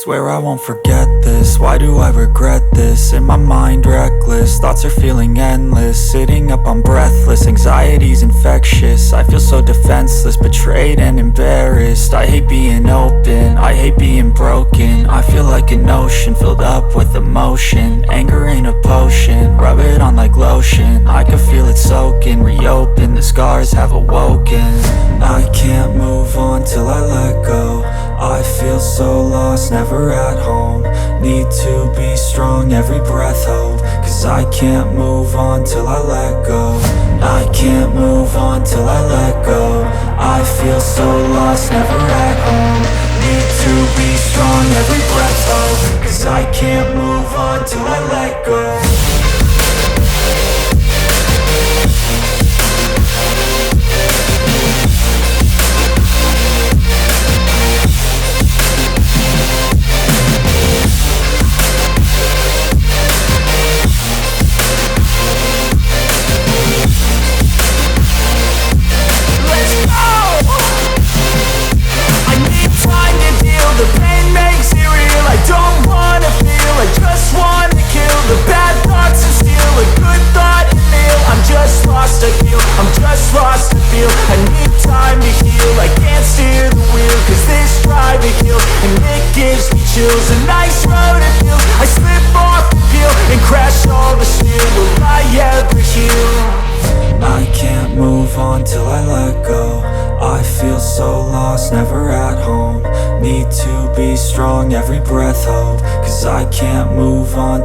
Swear I won't forget this, why do I regret this? In my mind reckless, thoughts are feeling endless. Sitting up, I'm breathless, anxiety's infectious. I feel so defenseless, betrayed and embarrassed. I hate being open, I hate being broken. I feel like an ocean filled up with emotion. Anger ain't a potion, rub it on like lotion. I can feel it soaking, reopen, the scars have awoken. I can't move on till I let go. I feel so lost, never at home. Need to be strong, every breath hope. Cause I can't move on till I let go. I can't move on till I let go. I feel so lost, never at home. Need to be strong, every breath hope. Cause I can't move on till I let go. The pain makes it real, I don't wanna feel, I just wanna kill the bad thoughts and steal a good thought and feel. I'm just lost, I feel, I'm just lost, I feel. I need time to heal, I can't steer the wheel. Cause this drive it kills, and it gives me chills. A nice road it feels, I slip off the peel and crash all the steel. Will I ever heal? I can't move on till I let go. I feel so lost, never at home. Need to be strong, every breath hope. Cause I can't move on